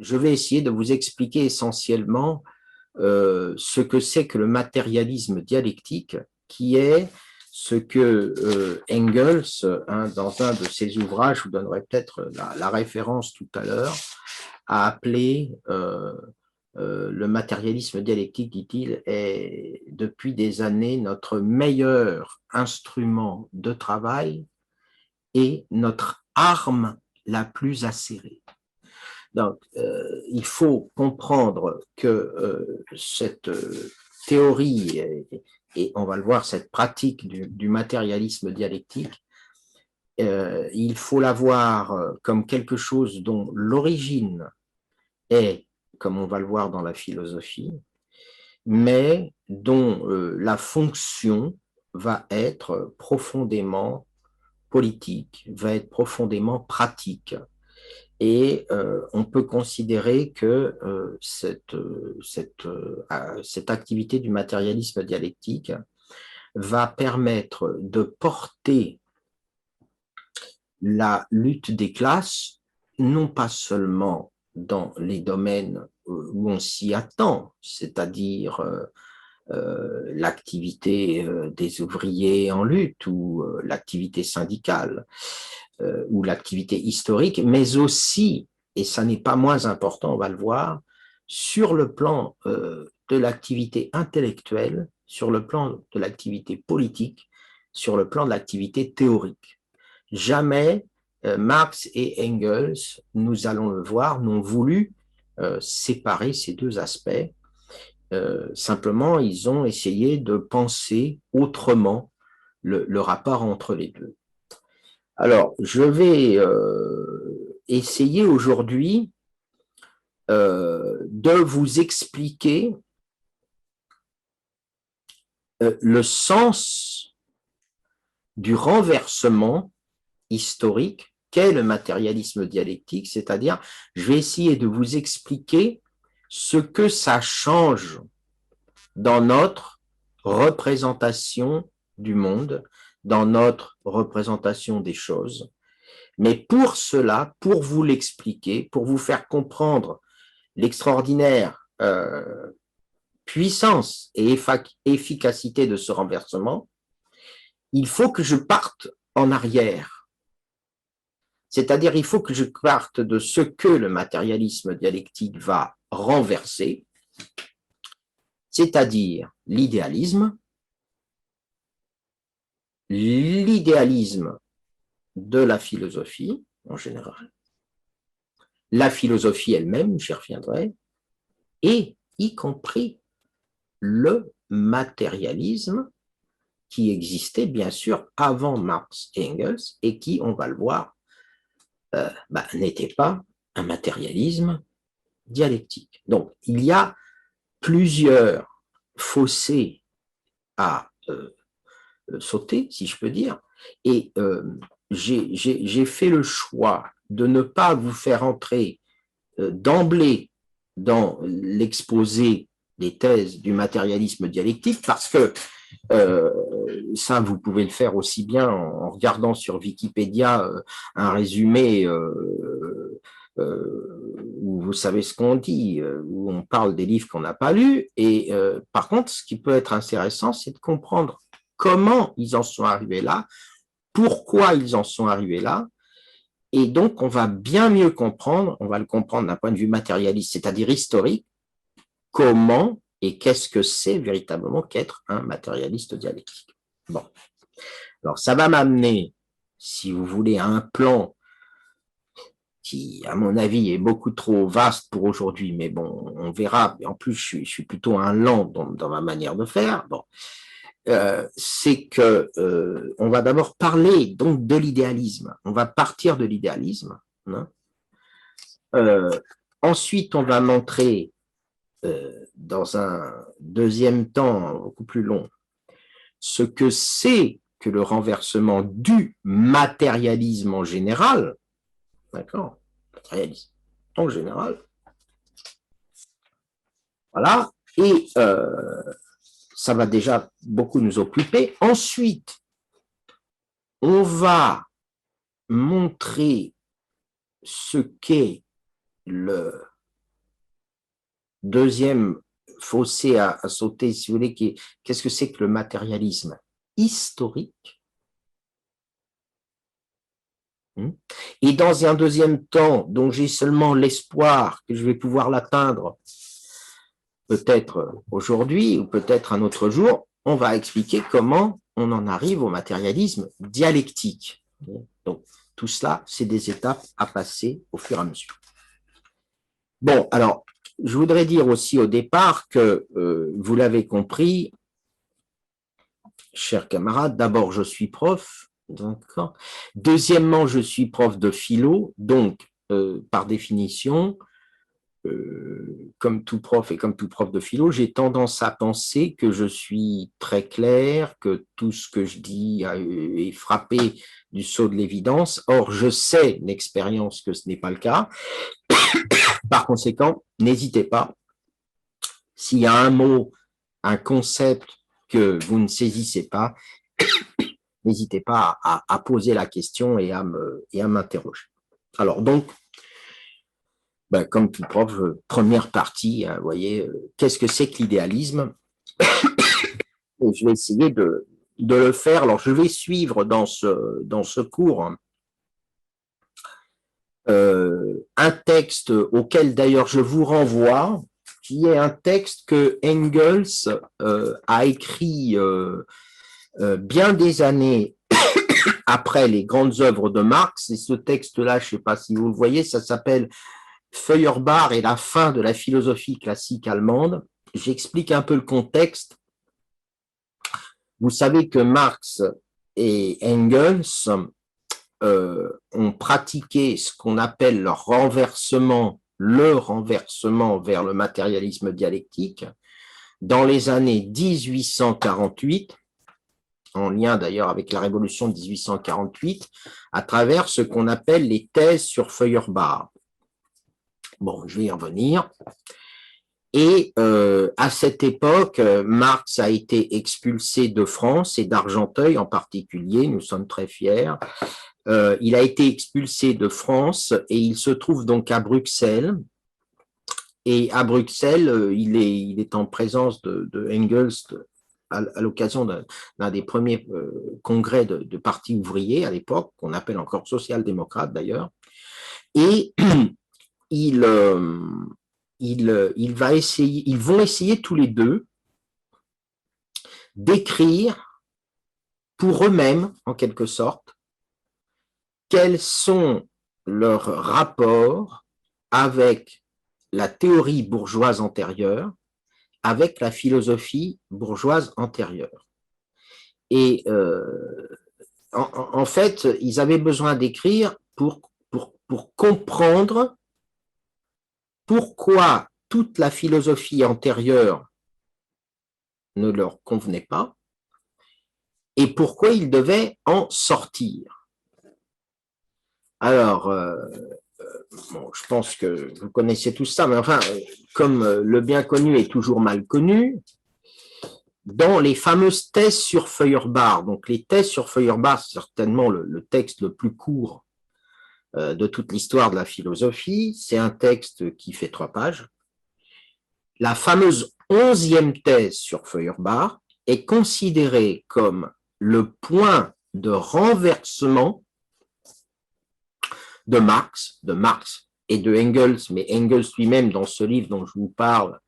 je vais essayer de vous expliquer essentiellement ce que c'est que le matérialisme dialectique, qui est ce que Engels, dans un de ses ouvrages, je vous donnerai peut-être la référence tout à l'heure, a appelé le matérialisme dialectique, dit-il, est depuis des années notre meilleur instrument de travail et notre arme la plus acérée. Donc, il faut comprendre que cette théorie, et on va le voir, cette pratique du matérialisme dialectique, il faut la voir comme quelque chose dont l'origine est, comme on va le voir dans la philosophie, mais dont la fonction va être profondément politique, va être profondément pratique. Et on peut considérer que cette activité du matérialisme dialectique va permettre de porter la lutte des classes, non pas seulement dans les domaines où on s'y attend, c'est-à-dire l'activité des ouvriers en lutte ou l'activité syndicale ou l'activité historique, mais aussi, et ça n'est pas moins important, on va le voir, sur le plan de l'activité intellectuelle, sur le plan de l'activité politique, sur le plan de l'activité théorique. Jamais Marx et Engels, nous allons le voir, n'ont voulu séparer ces deux aspects. Simplement, ils ont essayé de penser autrement le rapport entre les deux. Alors, je vais essayer aujourd'hui de vous expliquer le sens du renversement historique qu'est le matérialisme dialectique, c'est-à-dire, je vais essayer de vous expliquer ce que ça change dans notre représentation du monde, dans notre représentation des choses. Mais pour cela, pour vous l'expliquer, pour vous faire comprendre l'extraordinaire puissance et efficacité de ce renversement, il faut que je parte en arrière. C'est-à-dire, il faut que je parte de ce que le matérialisme dialectique va renverser, c'est-à-dire l'idéalisme de la philosophie en général, la philosophie elle-même, j'y reviendrai, et y compris le matérialisme qui existait bien sûr avant Marx et Engels et qui, on va le voir, n'était pas un matérialisme dialectique. Donc, il y a plusieurs fossés à sauter, si je peux dire, et j'ai fait le choix de ne pas vous faire entrer d'emblée dans l'exposé des thèses du matérialisme dialectique, parce que ça, vous pouvez le faire aussi bien en regardant sur Wikipédia un résumé où vous savez ce qu'on dit, où on parle des livres qu'on n'a pas lus. Et par contre, ce qui peut être intéressant, c'est de comprendre comment ils en sont arrivés là, pourquoi ils en sont arrivés là. Et donc, on va bien mieux comprendre, on va le comprendre d'un point de vue matérialiste, c'est-à-dire historique, comment et qu'est-ce que c'est véritablement qu'être un matérialiste dialectique. Bon, alors ça va m'amener, si vous voulez, à un plan qui, à mon avis, est beaucoup trop vaste pour aujourd'hui, mais bon, on verra. En plus, je suis plutôt un lent dans ma manière de faire. Bon, c'est que on va d'abord parler donc de l'idéalisme. On va partir de l'idéalisme. Hein. Ensuite, on va montrer dans un deuxième temps beaucoup plus long ce que c'est que le renversement du matérialisme en général, d'accord, matérialisme en général, voilà, et ça va déjà beaucoup nous occuper. Ensuite, on va montrer ce qu'est le deuxième fossé à sauter, si vous voulez, qu'est-ce que c'est que le matérialisme historique? Et dans un deuxième temps, dont j'ai seulement l'espoir que je vais pouvoir l'atteindre, peut-être aujourd'hui ou peut-être un autre jour, on va expliquer comment on en arrive au matérialisme dialectique. Donc, tout cela, c'est des étapes à passer au fur et à mesure. Bon, alors, je voudrais dire aussi au départ que, vous l'avez compris, chers camarades, d'abord, je suis prof. Deuxièmement, je suis prof de philo, donc, par définition, comme tout prof et comme tout prof de philo, j'ai tendance à penser que je suis très clair, que tout ce que je dis est frappé du sceau de l'évidence. Or, je sais d'expérience que ce n'est pas le cas. Par conséquent, n'hésitez pas, s'il y a un mot, un concept que vous ne saisissez pas, n'hésitez pas à poser la question et à m'interroger. Alors donc, ben, comme tout prof, première partie, vous voyez, qu'est-ce que c'est que l'idéalisme? Et je vais essayer de le faire. Alors, je vais suivre dans ce cours un texte auquel d'ailleurs je vous renvoie, qui est un texte que Engels a écrit bien des années après les grandes œuvres de Marx. Et ce texte-là, je ne sais pas si vous le voyez, ça s'appelle Feuerbach et la fin de la philosophie classique allemande. J'explique un peu le contexte. Vous savez que Marx et Engels ont pratiqué ce qu'on appelle le renversement vers le matérialisme dialectique dans les années 1848, en lien d'ailleurs avec la révolution de 1848, à travers ce qu'on appelle les thèses sur Feuerbach. Bon, je vais y revenir. Et à cette époque, Marx a été expulsé de France et d'Argenteuil en particulier, nous sommes très fiers. Il a été expulsé de France et il se trouve donc à Bruxelles. Et à Bruxelles, il est en présence de Engels à l'occasion d'un des premiers congrès de parti ouvrier à l'époque, qu'on appelle encore social-démocrate d'ailleurs. Et ils vont essayer tous les deux d'écrire pour eux-mêmes, en quelque sorte, quels sont leurs rapports avec la théorie bourgeoise antérieure, avec la philosophie bourgeoise antérieure. Et en fait, ils avaient besoin d'écrire pour comprendre pourquoi toute la philosophie antérieure ne leur convenait pas et pourquoi ils devaient en sortir. Alors, bon, je pense que vous connaissez tout ça, mais enfin, comme le bien connu est toujours mal connu, dans les fameuses thèses sur Feuerbach, donc les thèses sur Feuerbach, c'est certainement le texte le plus court de toute l'histoire de la philosophie, c'est un texte qui fait 3 pages. La fameuse 11e thèse sur Feuerbach est considérée comme le point de renversement de Marx et de Engels, mais Engels lui-même, dans ce livre dont je vous parle,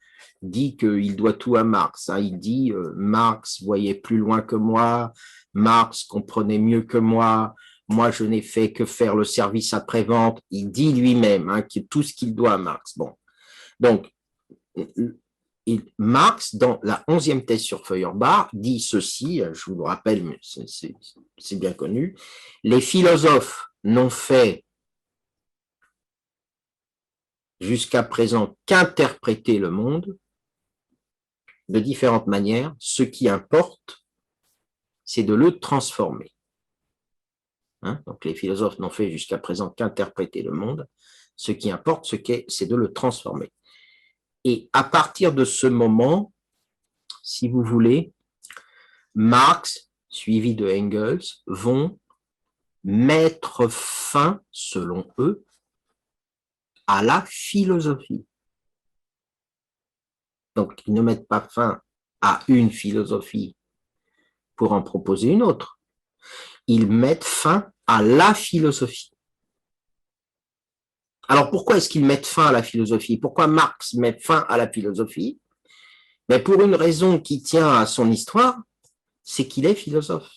dit qu'il doit tout à Marx. Il dit Marx voyait plus loin que moi, Marx comprenait mieux que moi je n'ai fait que faire le service après-vente. Il dit lui-même que tout ce qu'il doit à Marx. Bon, donc, Marx, dans la 11e thèse sur Feuerbach, dit ceci, je vous le rappelle, mais c'est bien connu, les philosophes n'ont fait jusqu'à présent qu'interpréter le monde de différentes manières. Ce qui importe, c'est de le transformer. Donc les philosophes n'ont fait jusqu'à présent qu'interpréter le monde. Ce qui importe, c'est de le transformer. Et à partir de ce moment, si vous voulez, Marx, suivi de Engels, vont mettre fin, selon eux, à la philosophie. Donc, ils ne mettent pas fin à une philosophie pour en proposer une autre. Ils mettent fin à la philosophie. Alors, pourquoi est-ce qu'ils mettent fin à la philosophie? Pourquoi Marx met fin à la philosophie? Mais pour une raison qui tient à son histoire, c'est qu'il est philosophe.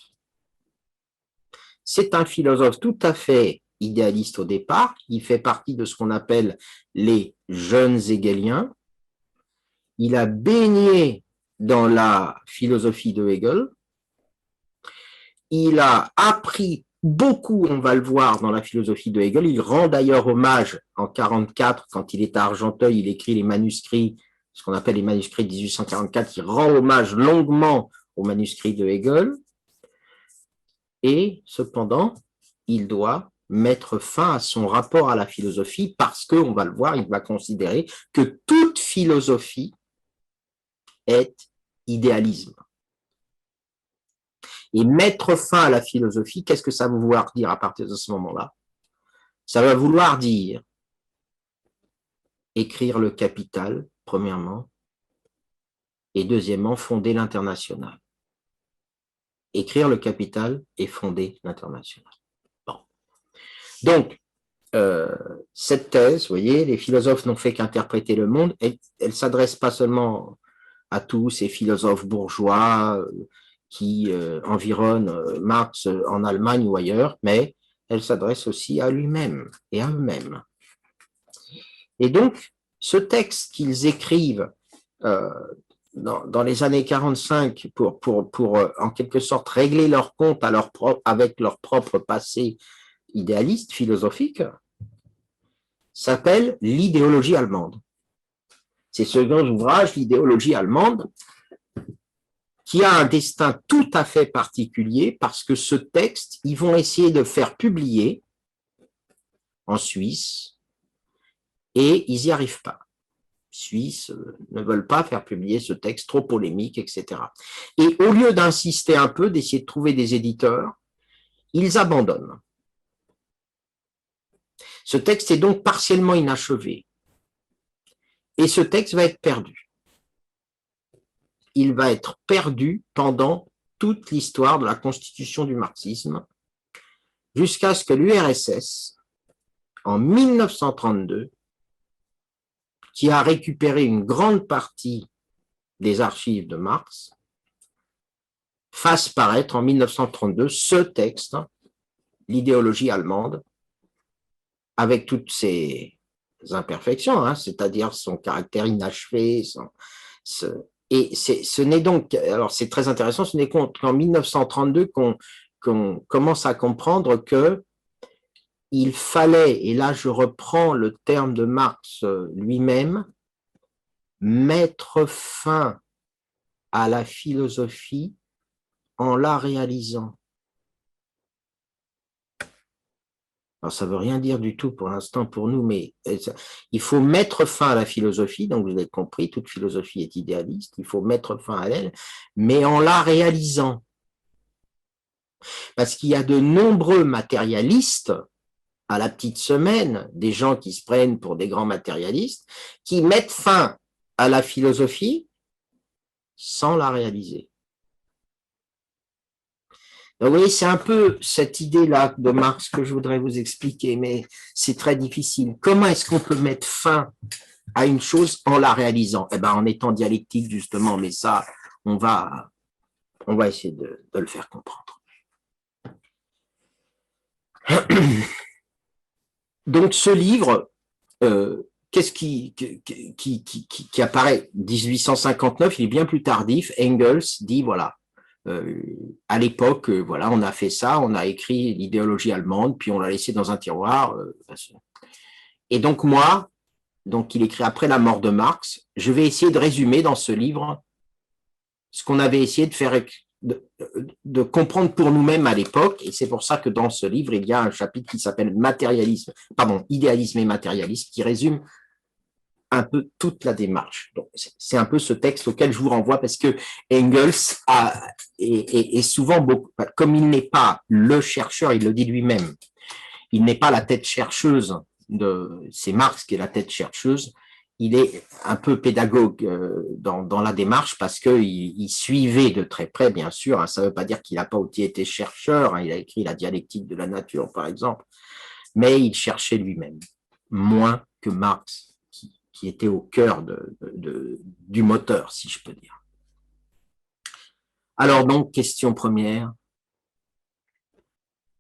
C'est un philosophe tout à fait idéaliste au départ. Il fait partie de ce qu'on appelle les jeunes hegeliens. Il a baigné dans la philosophie de Hegel. Il a appris beaucoup, on va le voir, dans la philosophie de Hegel. Il rend d'ailleurs hommage en 1944, quand il est à Argenteuil, il écrit les manuscrits, ce qu'on appelle les manuscrits de 1844, il rend hommage longuement aux manuscrits de Hegel. Et cependant, il doit mettre fin à son rapport à la philosophie parce que, on va le voir, il va considérer que toute philosophie est idéalisme. Et mettre fin à la philosophie, qu'est-ce que ça va vouloir dire à partir de ce moment-là? Ça va vouloir dire écrire le Capital, premièrement, et deuxièmement, fonder l'Internationale. Écrire le Capital et fonder l'Internationale. Bon. Donc, cette thèse, vous voyez, les philosophes n'ont fait qu'interpréter le monde, elle ne s'adresse pas seulement à tous ces philosophes bourgeois qui environnent Marx en Allemagne ou ailleurs, mais elle s'adresse aussi à lui-même et à eux-mêmes. Et donc, ce texte qu'ils écrivent dans les années 45 pour en quelque sorte régler leur compte avec leur propre passé idéaliste, philosophique, s'appelle l'idéologie allemande. C'est ce grand ouvrage, l'idéologie allemande, qui a un destin tout à fait particulier parce que ce texte, ils vont essayer de faire publier en Suisse et ils n'y arrivent pas. Les Suisses ne veulent pas faire publier ce texte, trop polémique, etc. Et au lieu d'insister un peu, d'essayer de trouver des éditeurs, ils abandonnent. Ce texte est donc partiellement inachevé. Et ce texte va être perdu. Il va être perdu pendant toute l'histoire de la constitution du marxisme, jusqu'à ce que l'URSS, en 1932, qui a récupéré une grande partie des archives de Marx, fasse paraître en 1932 ce texte, l'idéologie allemande, avec toutes ses imperfections, c'est-à-dire son caractère inachevé, et ce n'est donc, alors c'est très intéressant, ce n'est qu'en 1932 qu'on commence à comprendre que il fallait, et là je reprends le terme de Marx lui-même, mettre fin à la philosophie en la réalisant. Alors, ça ne veut rien dire du tout pour l'instant pour nous, mais il faut mettre fin à la philosophie, donc vous avez compris, toute philosophie est idéaliste, il faut mettre fin à elle, mais en la réalisant. Parce qu'il y a de nombreux matérialistes, à la petite semaine, des gens qui se prennent pour des grands matérialistes, qui mettent fin à la philosophie sans la réaliser. Donc, vous voyez, c'est un peu cette idée-là de Marx que je voudrais vous expliquer, mais c'est très difficile. Comment est-ce qu'on peut mettre fin à une chose en la réalisant? Eh bien, en étant dialectique, justement, mais ça, on va essayer de le faire comprendre. Donc, ce livre, qu'est-ce qui apparaît 1859, il est bien plus tardif. Engels dit, voilà, à l'époque, voilà, on a fait ça, on a écrit l'idéologie allemande, puis on l'a laissé dans un tiroir. Et donc moi, il écrit après la mort de Marx, je vais essayer de résumer dans ce livre ce qu'on avait essayé de faire, de comprendre pour nous-mêmes à l'époque, et c'est pour ça que dans ce livre, il y a un chapitre qui s'appelle idéalisme et matérialisme, qui résume un peu toute la démarche. Donc, c'est un peu ce texte auquel je vous renvoie parce que Engels est souvent beaucoup, comme il n'est pas le chercheur, il le dit lui-même, il n'est pas la tête chercheuse c'est Marx qui est la tête chercheuse, il est un peu pédagogue dans la démarche parce qu'il suivait de très près, bien sûr, hein, ça ne veut pas dire qu'il n'a pas aussi été chercheur, hein, il a écrit la dialectique de la nature, par exemple, mais il cherchait lui-même, moins que Marx, qui était au cœur du moteur, si je peux dire. Alors donc, question première,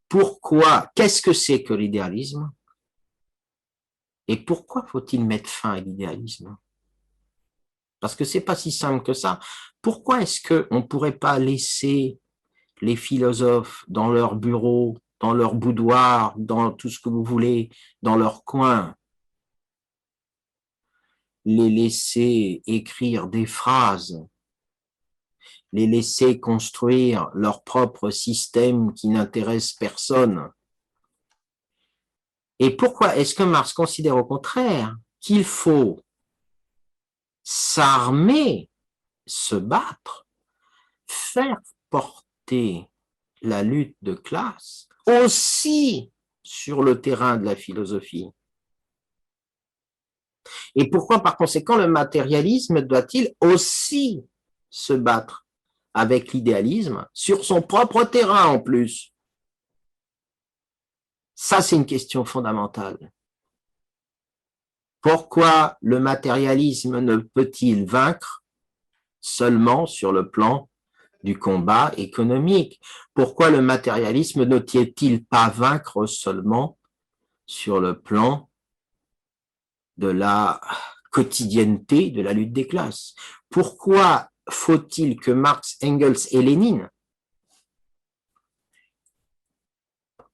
pourquoi, qu'est-ce que c'est que l'idéalisme et pourquoi faut-il mettre fin à l'idéalisme? Parce que c'est pas si simple que ça. Pourquoi est-ce qu'on ne pourrait pas laisser les philosophes dans leur bureau, dans leur boudoir, dans tout ce que vous voulez, dans leur coin, les laisser écrire des phrases, les laisser construire leur propre système qui n'intéresse personne? Et pourquoi est-ce que Marx considère au contraire qu'il faut s'armer, se battre, faire porter la lutte de classe aussi sur le terrain de la philosophie? Et pourquoi, par conséquent, le matérialisme doit-il aussi se battre avec l'idéalisme sur son propre terrain en plus? Ça, c'est une question fondamentale. Pourquoi le matérialisme ne peut-il vaincre seulement sur le plan du combat économique? Pourquoi le matérialisme ne tient-il pas vaincre seulement sur le plan de la quotidienneté de la lutte des classes? Pourquoi faut-il que Marx, Engels et Lénine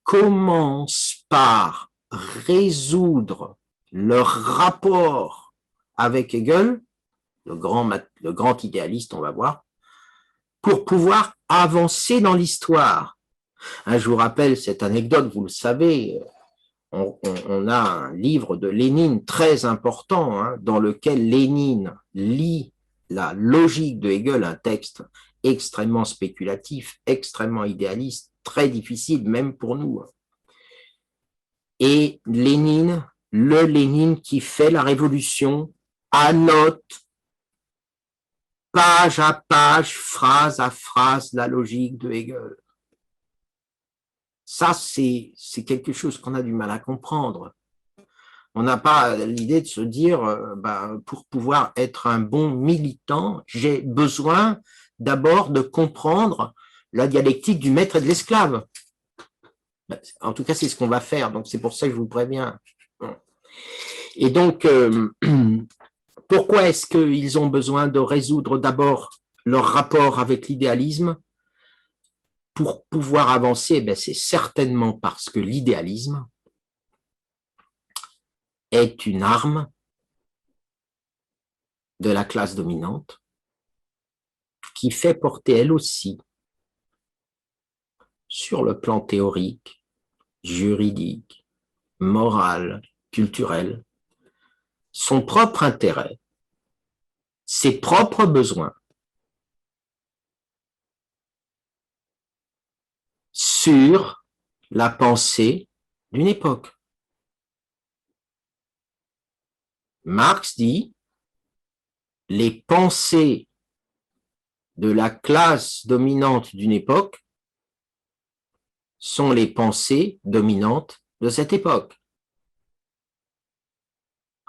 commencent par résoudre leur rapport avec Hegel, le grand idéaliste, on va voir, pour pouvoir avancer dans l'histoire? Je vous rappelle cette anecdote, vous le savez, on a un livre de Lénine très important, hein, dans lequel Lénine lit la logique de Hegel, un texte extrêmement spéculatif, extrêmement idéaliste, très difficile même pour nous. Et Lénine, le Lénine qui fait la révolution, annote page à page, phrase à phrase, la logique de Hegel. Ça, c'est quelque chose qu'on a du mal à comprendre. On n'a pas l'idée de se dire, pour pouvoir être un bon militant, j'ai besoin d'abord de comprendre la dialectique du maître et de l'esclave. En tout cas, c'est ce qu'on va faire, donc c'est pour ça que je vous préviens. Et donc, pourquoi est-ce qu'ils ont besoin de résoudre d'abord leur rapport avec l'idéalisme pour pouvoir avancer? C'est certainement parce que l'idéalisme est une arme de la classe dominante qui fait porter elle aussi, sur le plan théorique, juridique, moral, culturel, son propre intérêt, ses propres besoins sur la pensée d'une époque. Marx dit, les pensées de la classe dominante d'une époque sont les pensées dominantes de cette époque.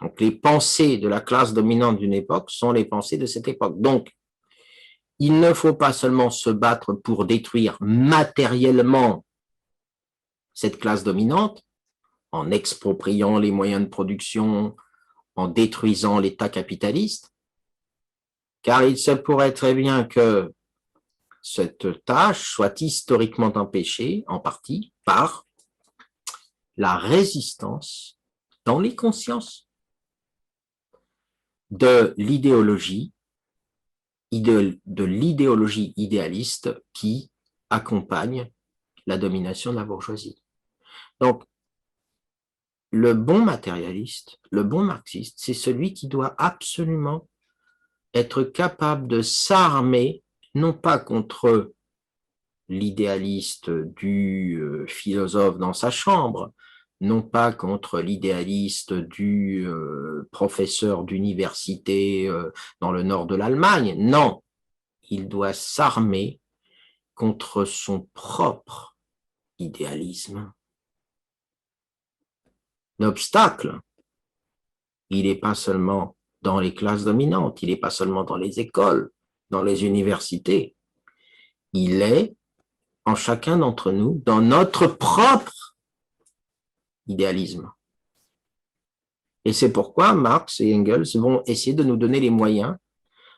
Donc, les pensées de la classe dominante d'une époque sont les pensées de cette époque. Donc, il ne faut pas seulement se battre pour détruire matériellement cette classe dominante, en expropriant les moyens de production, en détruisant l'État capitaliste, car il se pourrait très bien que cette tâche soit historiquement empêchée, en partie, par la résistance dans les consciences de l'idéologie idéaliste qui accompagne la domination de la bourgeoisie. Donc, le bon matérialiste, le bon marxiste, c'est celui qui doit absolument être capable de s'armer, non pas contre l'idéaliste du philosophe dans sa chambre, non pas contre l'idéaliste du professeur d'université dans le nord de l'Allemagne, non, il doit s'armer contre son propre idéalisme. L'obstacle, il n'est pas seulement dans les classes dominantes, il n'est pas seulement dans les écoles, dans les universités, il est en chacun d'entre nous, dans notre propre idéalisme. Et c'est pourquoi Marx et Engels vont essayer de nous donner les moyens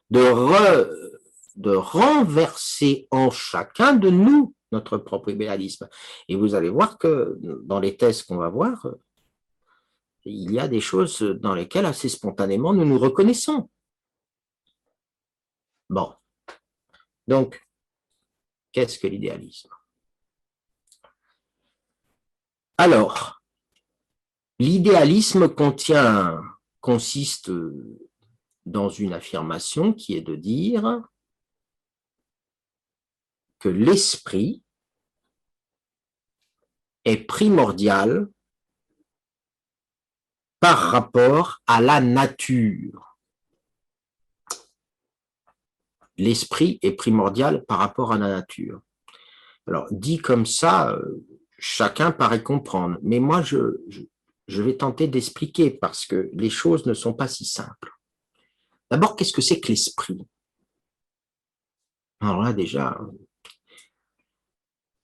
de renverser en chacun de nous notre propre idéalisme. Et vous allez voir que dans les thèses qu'on va voir, il y a des choses dans lesquelles assez spontanément nous nous reconnaissons. Bon, donc, qu'est-ce que l'idéalisme? Alors, l'idéalisme consiste dans une affirmation qui est de dire que l'esprit est primordial par rapport à la nature. L'esprit est primordial par rapport à la nature. Alors, dit comme ça, chacun paraît comprendre, mais moi, je vais tenter d'expliquer parce que les choses ne sont pas si simples. D'abord, qu'est-ce que c'est que l'esprit? Alors là, déjà,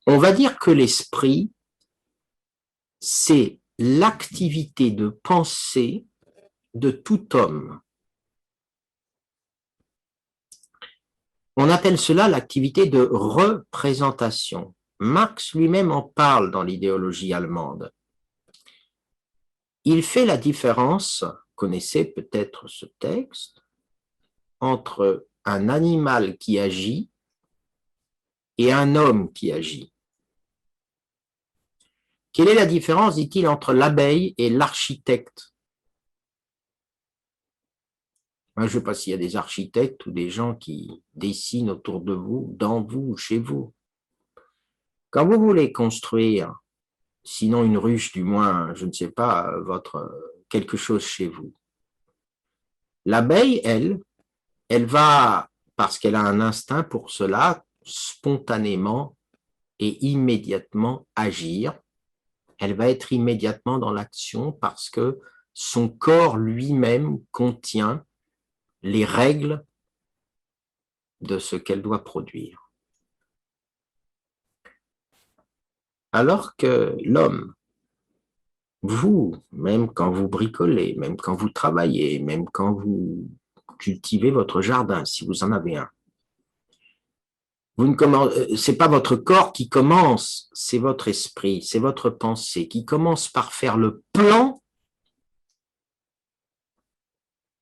on va dire que l'esprit, c'est l'activité de pensée de tout homme. On appelle cela l'activité de représentation. Marx lui-même en parle dans l'idéologie allemande. Il fait la différence, connaissez peut-être ce texte, entre un animal qui agit et un homme qui agit. Quelle est la différence, dit-il, entre l'abeille et l'architecte? Je ne sais pas s'il y a des architectes ou des gens qui dessinent autour de vous, dans vous, chez vous. Quand vous voulez construire, sinon une ruche, du moins, je ne sais pas, quelque chose chez vous, l'abeille, elle va, parce qu'elle a un instinct pour cela, spontanément et immédiatement agir. Elle va être immédiatement dans l'action parce que son corps lui-même contient les règles de ce qu'elle doit produire. Alors que l'homme, vous, même quand vous bricolez, même quand vous travaillez, même quand vous cultivez votre jardin, si vous en avez un, c'est pas votre corps qui commence, c'est votre esprit, c'est votre pensée qui commence par faire le plan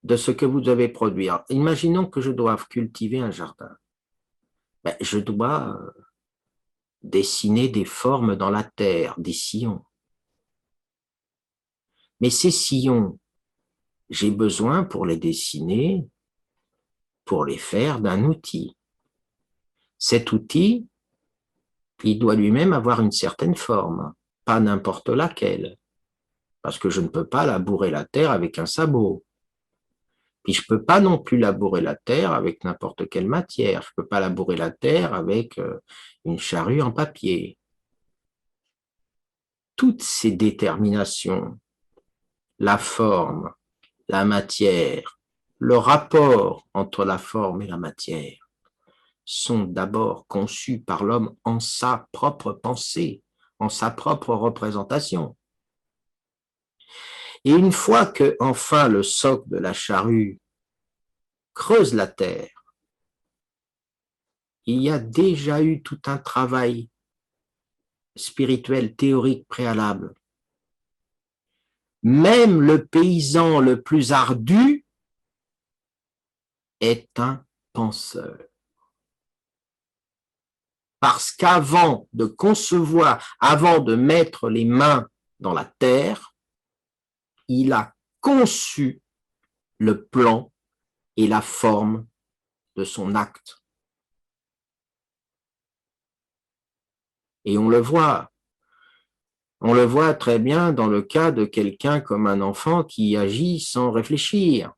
de ce que vous devez produire. Imaginons que je doive cultiver un jardin. Je dois dessiner des formes dans la terre, des sillons. Mais ces sillons, j'ai besoin pour les dessiner, pour les faire d'un outil. Cet outil, il doit lui-même avoir une certaine forme, pas n'importe laquelle, parce que je ne peux pas labourer la terre avec un sabot. Puis je ne peux pas non plus labourer la terre avec n'importe quelle matière. Je ne peux pas labourer la terre avec une charrue en papier. Toutes ces déterminations, la forme, la matière, le rapport entre la forme et la matière, sont d'abord conçus par l'homme en sa propre pensée, en sa propre représentation. Et une fois que, enfin, le soc de la charrue creuse la terre, il y a déjà eu tout un travail spirituel, théorique préalable. Même le paysan le plus ardu est un penseur. Parce qu'avant de concevoir, avant de mettre les mains dans la terre, il a conçu le plan et la forme de son acte. Et on le voit, On le voit très bien dans le cas de quelqu'un comme un enfant qui agit sans réfléchir.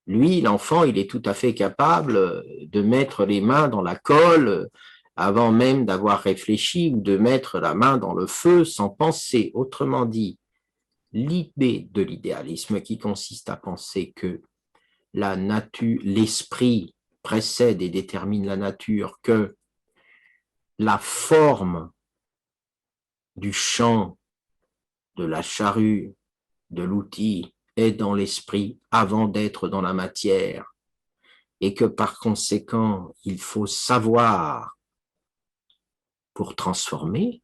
Lui, l'enfant, il est tout à fait capable de mettre les mains dans la colle avant même d'avoir réfléchi ou de mettre la main dans le feu sans penser. Autrement dit, l'idée de l'idéalisme qui consiste à penser que la nature, l'esprit précède et détermine la nature, que la forme du champ, de la charrue, de l'outil est dans l'esprit avant d'être dans la matière, et que par conséquent, il faut savoir pour transformer,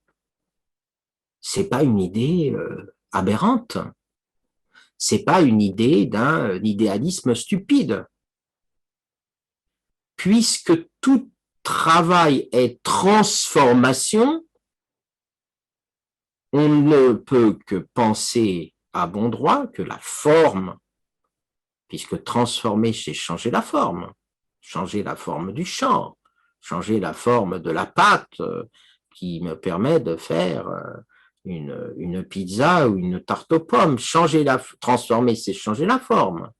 c'est pas une idée aberrante, c'est pas une idée d'un idéalisme stupide, puisque tout travail est transformation. On ne peut que penser à bon droit que la forme, puisque transformer, c'est changer la forme du champ, changer la forme de la pâte qui me permet de faire une pizza ou une tarte aux pommes. Transformer, c'est changer la forme.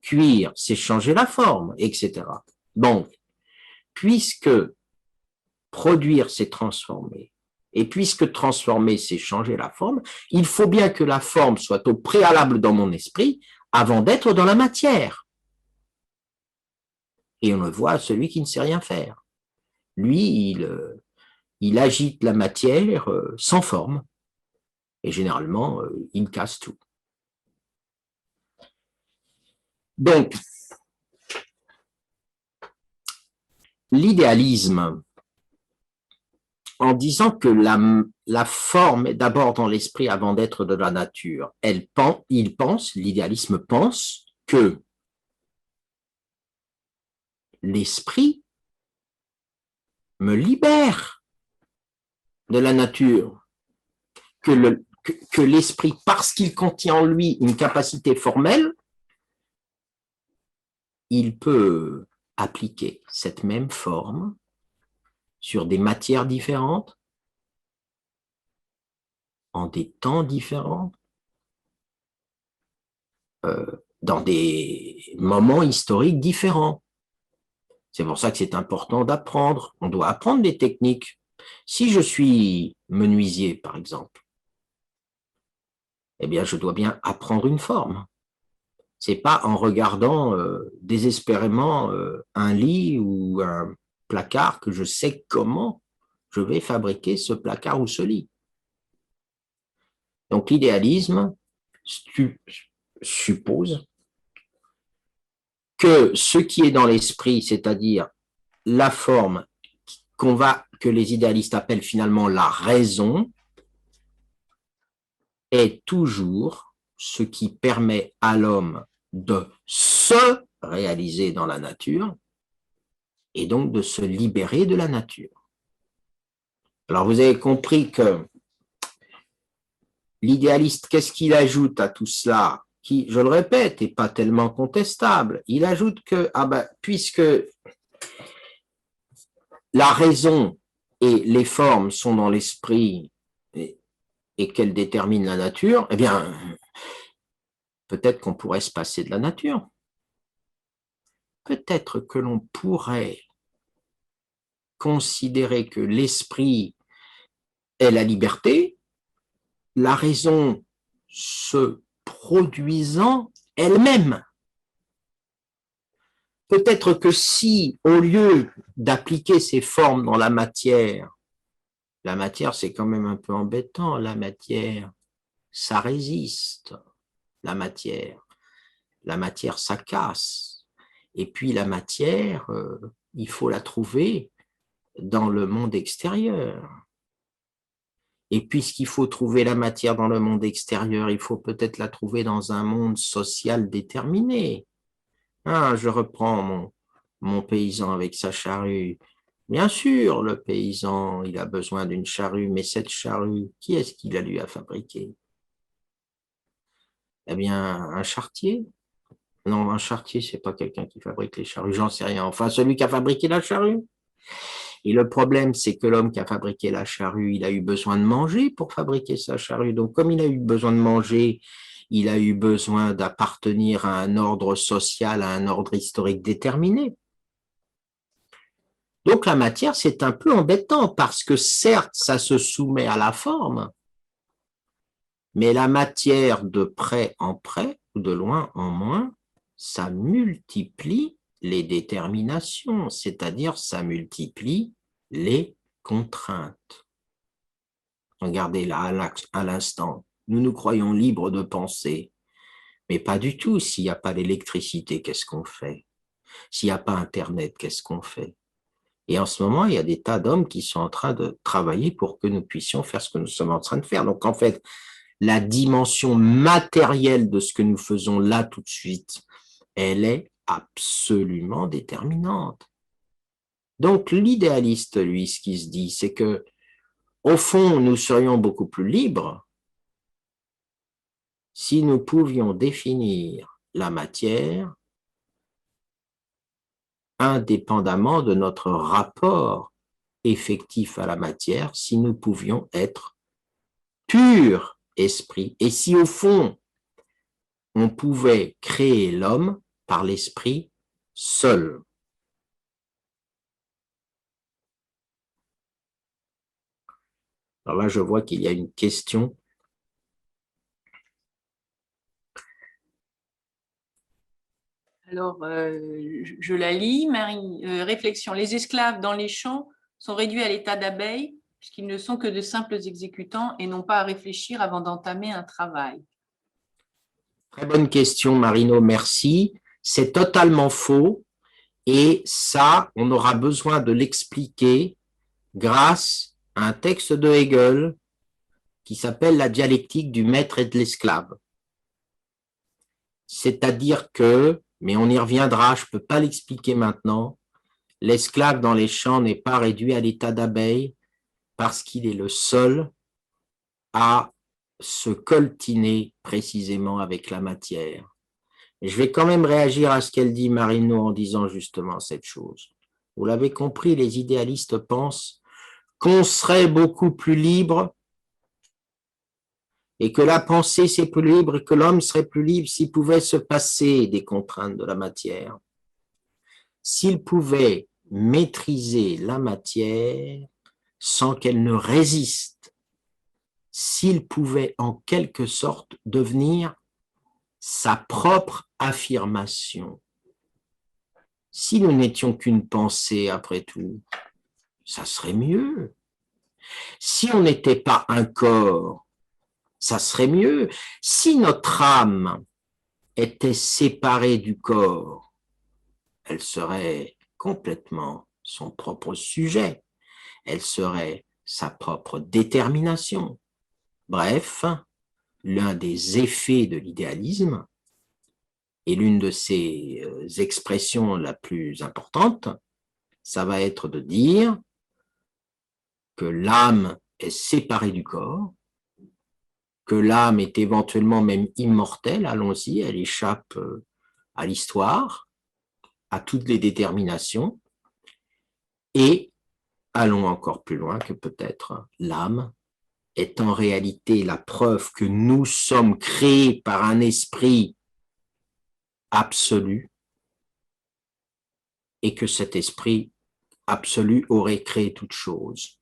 Cuire, c'est changer la forme, etc. Donc, puisque produire, c'est transformer, et puisque transformer, c'est changer la forme, il faut bien que la forme soit au préalable dans mon esprit avant d'être dans la matière. Et on le voit à celui qui ne sait rien faire. Lui, il agite la matière sans forme, et généralement, il casse tout. Donc, l'idéalisme, en disant que la forme est d'abord dans l'esprit avant d'être de la nature, l'idéalisme pense que l'esprit me libère de la nature, que l'esprit, parce qu'il contient en lui une capacité formelle, il peut appliquer cette même forme sur des matières différentes, en des temps différents, dans des moments historiques différents. C'est pour ça que c'est important d'apprendre. On doit apprendre des techniques. Si je suis menuisier, par exemple, eh bien, je dois bien apprendre une forme. C'est pas en regardant désespérément un lit ou un placard que je sais comment je vais fabriquer ce placard ou ce lit. Donc, l'idéalisme suppose que ce qui est dans l'esprit, c'est-à-dire la forme que les idéalistes appellent finalement la raison, est toujours ce qui permet à l'homme de se réaliser dans la nature et donc de se libérer de la nature. Alors vous avez compris que l'idéaliste, qu'est-ce qu'il ajoute à tout cela, qui, je le répète, n'est pas tellement contestable. Il ajoute que, puisque la raison et les formes sont dans l'esprit et qu'elles déterminent la nature, eh bien, peut-être qu'on pourrait se passer de la nature. Peut-être que l'on pourrait considérer que l'esprit est la liberté, la raison se produisant elle-même. Peut-être que si, au lieu d'appliquer ces formes dans la matière c'est quand même un peu embêtant, la matière, ça résiste, la matière, ça casse. Et puis la matière, il faut la trouver dans le monde extérieur. Et puisqu'il faut trouver la matière dans le monde extérieur, il faut peut-être la trouver dans un monde social déterminé. Je reprends mon paysan avec sa charrue. Bien sûr, le paysan, il a besoin d'une charrue, mais cette charrue, qui est-ce qui la lui a fabriquée? Eh bien, un charretier? Non, un charretier, c'est pas quelqu'un qui fabrique les charrues, j'en sais rien. Enfin, celui qui a fabriqué la charrue. Et le problème, c'est que l'homme qui a fabriqué la charrue, il a eu besoin de manger pour fabriquer sa charrue. Donc, comme il a eu besoin de manger, il a eu besoin d'appartenir à un ordre social, à un ordre historique déterminé. Donc, la matière, c'est un peu embêtant parce que certes, ça se soumet à la forme, mais la matière de près en près, ou de loin en moins, ça multiplie les déterminations, c'est-à-dire ça multiplie les contraintes. Regardez là, à l'instant, nous nous croyons libres de penser, mais pas du tout. S'il n'y a pas l'électricité, qu'est-ce qu'on fait? S'il n'y a pas Internet, qu'est-ce qu'on fait? Et en ce moment, il y a des tas d'hommes qui sont en train de travailler pour que nous puissions faire ce que nous sommes en train de faire. Donc, en fait, la dimension matérielle de ce que nous faisons là tout de suite, elle est absolument déterminante. Donc, l'idéaliste, lui, ce qu'il se dit, c'est que, au fond, nous serions beaucoup plus libres si nous pouvions définir la matière indépendamment de notre rapport effectif à la matière, si nous pouvions être pur esprit, et si au fond, on pouvait créer l'homme par l'esprit seul. Alors là, je vois qu'il y a une question. Alors, je la lis, Marie. Réflexion. Les esclaves dans les champs sont réduits à l'état d'abeilles puisqu'ils ne sont que de simples exécutants et n'ont pas à réfléchir avant d'entamer un travail. Très bonne question, Marino, merci. C'est totalement faux et ça, on aura besoin de l'expliquer grâce à un texte de Hegel qui s'appelle la dialectique du maître et de l'esclave. C'est-à-dire que, mais on y reviendra, je ne peux pas l'expliquer maintenant, l'esclave dans les champs n'est pas réduit à l'état d'abeille parce qu'il est le seul à se coltiner précisément avec la matière. Et je vais quand même réagir à ce qu'elle dit, Marino, en disant justement cette chose. Vous l'avez compris, les idéalistes pensent qu'on serait beaucoup plus libre et que la pensée, c'est plus libre et que l'homme serait plus libre s'il pouvait se passer des contraintes de la matière. S'il pouvait maîtriser la matière sans qu'elle ne résiste, s'il pouvait en quelque sorte devenir sa propre affirmation. Si nous n'étions qu'une pensée, après tout, ça serait mieux. Si on n'était pas un corps, ça serait mieux. Si notre âme était séparée du corps, elle serait complètement son propre sujet. Elle serait sa propre détermination. Bref, l'un des effets de l'idéalisme et l'une de ses expressions la plus importante, ça va être de dire que l'âme est séparée du corps, que l'âme est éventuellement même immortelle, allons-y, elle échappe à l'histoire, à toutes les déterminations, et allons encore plus loin que peut-être l'âme est en réalité la preuve que nous sommes créés par un esprit absolu et que cet esprit absolu aurait créé toute chose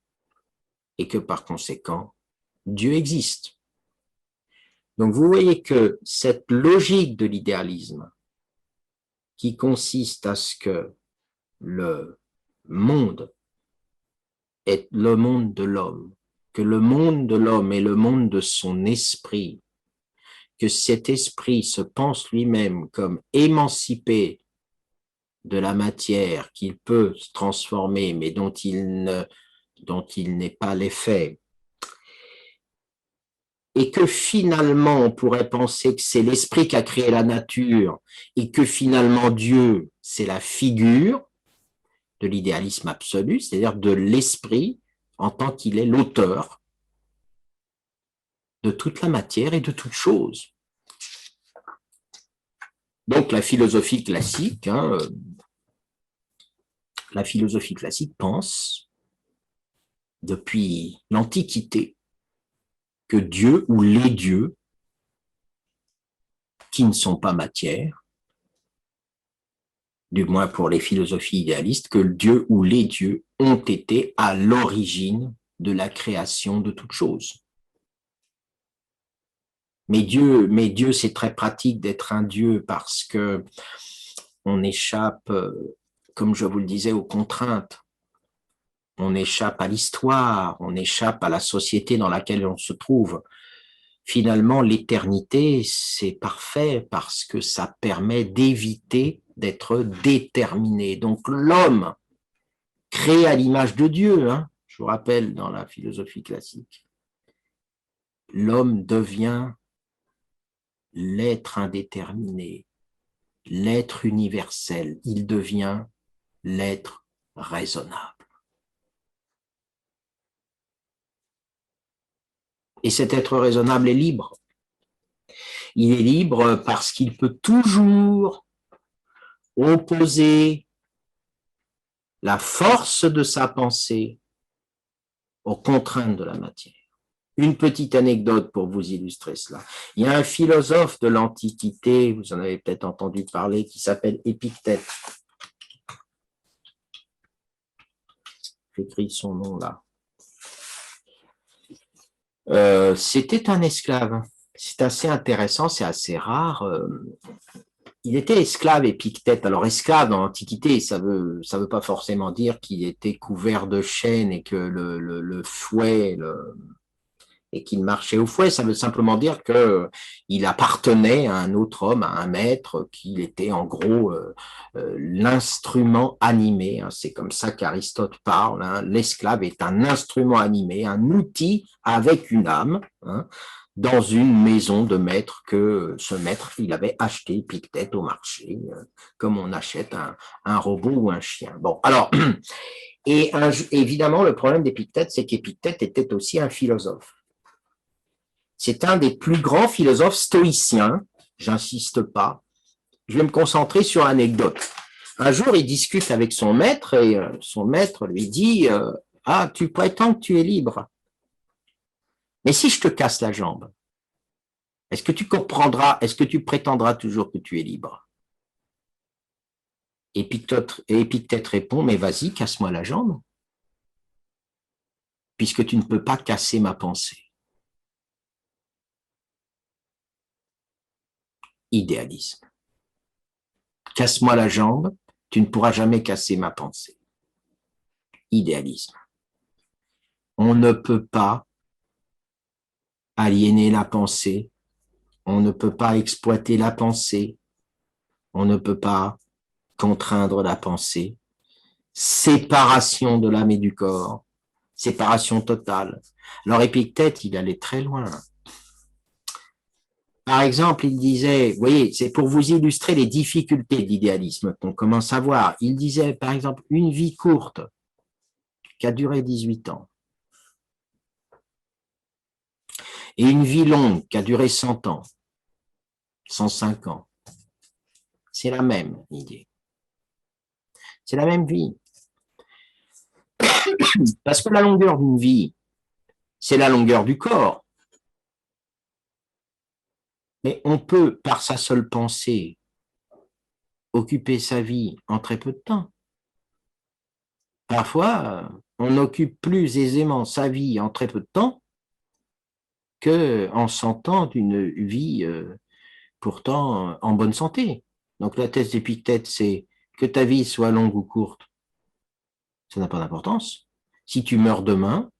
et que par conséquent, Dieu existe. Donc vous voyez que cette logique de l'idéalisme qui consiste à ce que le monde est le monde de l'homme, que le monde de l'homme est le monde de son esprit, que cet esprit se pense lui-même comme émancipé de la matière qu'il peut se transformer, mais dont il n'est pas l'effet, et que finalement on pourrait penser que c'est l'esprit qui a créé la nature, et que finalement Dieu, c'est la figure de l'idéalisme absolu, c'est-à-dire de l'esprit en tant qu'il est l'auteur de toute la matière et de toute chose. Donc la philosophie classique, la philosophie classique pense depuis l'Antiquité que Dieu ou les dieux, qui ne sont pas matière, du moins pour les philosophies idéalistes, que Dieu ou les dieux ont été à l'origine de la création de toute chose. Mais Dieu, c'est très pratique d'être un Dieu parce que on échappe, comme je vous le disais, aux contraintes. On échappe à l'histoire, on échappe à la société dans laquelle on se trouve. Finalement, l'éternité, c'est parfait parce que ça permet d'éviter d'être déterminé. Donc l'homme, créé à l'image de Dieu, hein, je vous rappelle dans la philosophie classique, l'homme devient l'être indéterminé, l'être universel, il devient l'être raisonnable. Et cet être raisonnable est libre. Il est libre parce qu'il peut toujours opposer la force de sa pensée aux contraintes de la matière. Une petite anecdote pour vous illustrer cela. Il y a un philosophe de l'Antiquité, vous en avez peut-être entendu parler, qui s'appelle Épictète. J'écris son nom là. C'était un esclave. C'est assez intéressant, c'est assez rare. Il était esclave, Épictète. Alors, esclave dans l'Antiquité, ça veut pas forcément dire qu'il était couvert de chaînes et que le fouet, et qu'il marchait au fouet. Ça veut simplement dire qu'il appartenait à un autre homme, à un maître, qu'il était en gros l'instrument animé. Hein. C'est comme ça qu'Aristote parle. Hein. L'esclave est un instrument animé, un outil avec une âme, hein, dans une maison de maître que ce maître, il avait acheté Épictète au marché, comme on achète un robot ou un chien. Bon, alors, et évidemment, le problème d'Épictète, c'est qu'Épictète était aussi un philosophe. C'est un des plus grands philosophes stoïciens, j'insiste pas. Je vais me concentrer sur l'anecdote. Un jour, il discute avec son maître et son maître lui dit « Ah, tu prétends que tu es libre. Mais si je te casse la jambe, est-ce que tu comprendras, est-ce que tu prétendras toujours que tu es libre ?» Et Épictète répond « Mais vas-y, casse-moi la jambe, puisque tu ne peux pas casser ma pensée. » Idéalisme. Casse-moi la jambe, tu ne pourras jamais casser ma pensée. Idéalisme. On ne peut pas aliéner la pensée, on ne peut pas exploiter la pensée, on ne peut pas contraindre la pensée. Séparation de l'âme et du corps, séparation totale. Alors Épictète, il allait très loin. Par exemple, il disait, vous voyez, c'est pour vous illustrer les difficultés de l'idéalisme qu'on commence à voir. Il disait, par exemple, une vie courte qui a duré 18 ans et une vie longue qui a duré 100 ans, 105 ans. C'est la même idée. C'est la même vie. Parce que la longueur d'une vie, c'est la longueur du corps. Mais on peut, par sa seule pensée, occuper sa vie en très peu de temps. Parfois, on occupe plus aisément sa vie en très peu de temps qu'en 100 ans d'une vie pourtant en bonne santé. Donc la thèse d'Épictète, c'est que ta vie soit longue ou courte, ça n'a pas d'importance. Si tu meurs demain,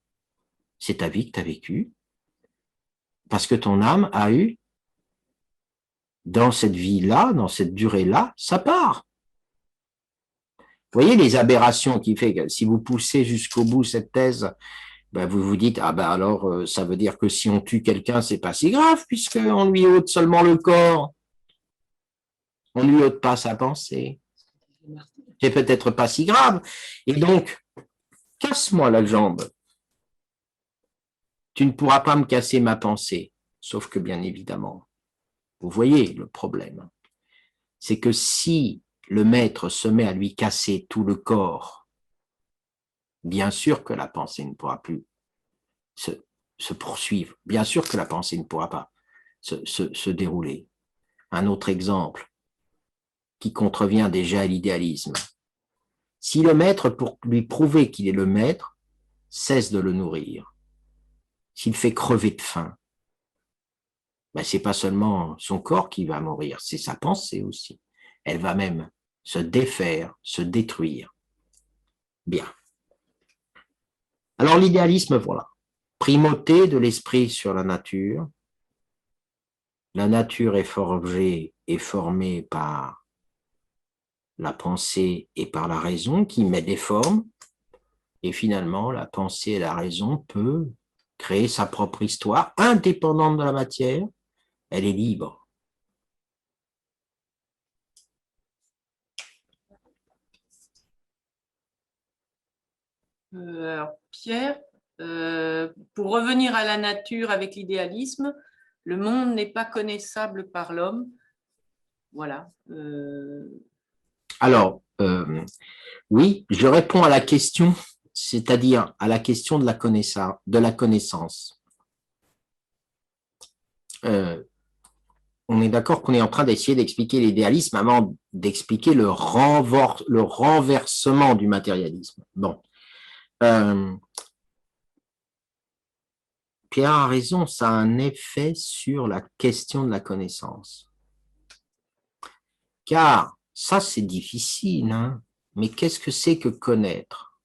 c'est ta vie que tu as vécue, parce que ton âme a eu, dans cette vie-là, dans cette durée-là, sa part. Vous voyez les aberrations qui fait que si vous poussez jusqu'au bout cette thèse, ben vous vous dites, ah ben alors ça veut dire que si on tue quelqu'un, c'est pas si grave, puisqu'on lui ôte seulement le corps, on lui ôte pas sa pensée. C'est peut-être pas si grave. Et donc, casse-moi la jambe. Tu ne pourras pas me casser ma pensée. Sauf que bien évidemment, vous voyez le problème. C'est que si le maître se met à lui casser tout le corps, Bien sûr que la pensée ne pourra plus se, se poursuivre. Bien sûr que la pensée ne pourra pas se dérouler. Un autre exemple qui contrevient déjà à l'idéalisme. Si le maître, pour lui prouver qu'il est le maître, cesse de le nourrir, s'il fait crever de faim, ben, ce n'est pas seulement son corps qui va mourir, c'est sa pensée aussi. Elle va même se défaire, se détruire. Bien. Alors l'idéalisme, voilà. Primauté de l'esprit sur la nature. La nature est forgée et formée par la pensée et par la raison qui met des formes. Et finalement, la pensée et la raison peuvent créer sa propre histoire indépendante de la matière. Elle est libre. Alors, Pierre, pour revenir à la nature avec l'idéalisme, le monde n'est pas connaissable par l'homme. Voilà. Alors, oui, je réponds à la question, c'est-à-dire à la question de la connaissance. On est d'accord qu'on est en train d'essayer d'expliquer l'idéalisme avant d'expliquer le renversement du matérialisme. Bon. Pierre a raison, ça a un effet sur la question de la connaissance. Car ça, c'est difficile, hein, mais qu'est-ce que c'est que connaître?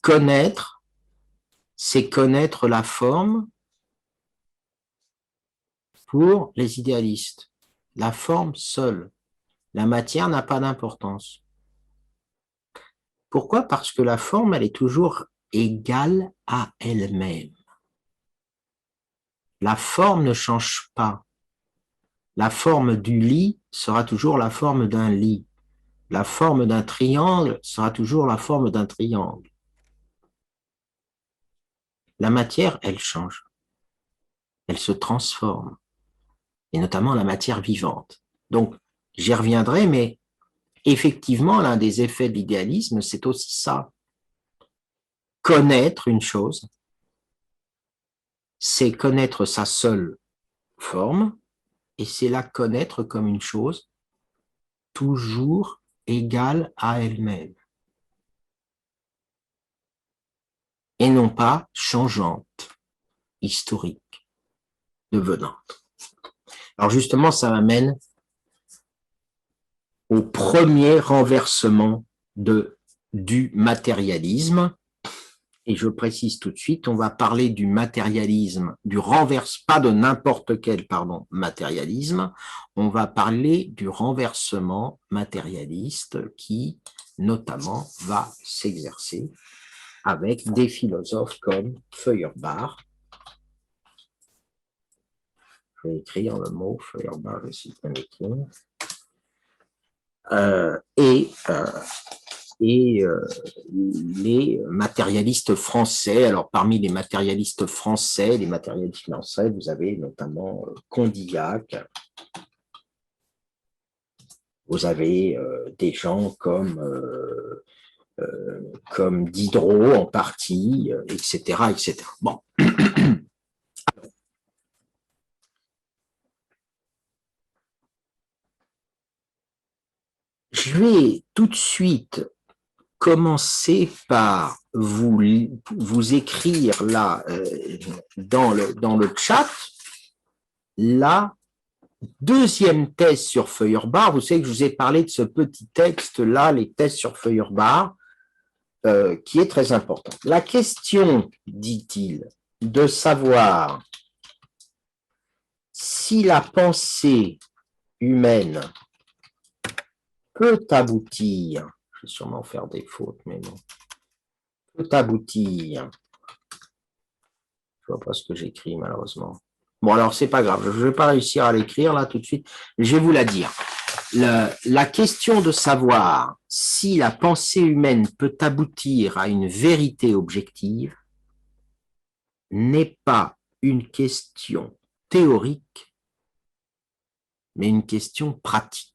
Connaître, c'est connaître la forme pour les idéalistes. La forme seule. La matière n'a pas d'importance. Pourquoi? Parce que la forme, elle est toujours égale à elle-même. La forme ne change pas. La forme du lit sera toujours la forme d'un lit. La forme d'un triangle sera toujours la forme d'un triangle. La matière, elle change. Elle se transforme. Et notamment la matière vivante. Donc, j'y reviendrai, mais effectivement, l'un des effets de l'idéalisme, c'est aussi ça. Connaître une chose, c'est connaître sa seule forme, et c'est la connaître comme une chose toujours égale à elle-même, et non pas changeante, historique, devenante. Alors justement, ça m'amène au premier renversement du matérialisme. Et je précise tout de suite, on va parler du matérialisme, pas de n'importe quel, matérialisme, on va parler du renversement matérialiste qui, notamment, va s'exercer avec des philosophes comme Feuerbach. Je vais écrire le mot Feuerbach, je suis bien écrit. Et les matérialistes français. Alors, parmi les matérialistes français, vous avez notamment Condillac, vous avez des gens comme Diderot en partie, etc., etc. Bon. Je vais tout de suite commencer par vous écrire là, dans le chat, la deuxième thèse sur Feuerbach. Vous savez que je vous ai parlé de ce petit texte-là, les thèses sur Feuerbach, qui est très important. La question, dit-il, de savoir si la pensée humaine peut aboutir, je vais sûrement faire des fautes, mais bon, peut aboutir, je ne vois pas ce que j'écris malheureusement. Bon, alors c'est pas grave, je ne vais pas réussir à l'écrire là tout de suite, je vais vous la dire. La question de savoir si la pensée humaine peut aboutir à une vérité objective n'est pas une question théorique, mais une question pratique.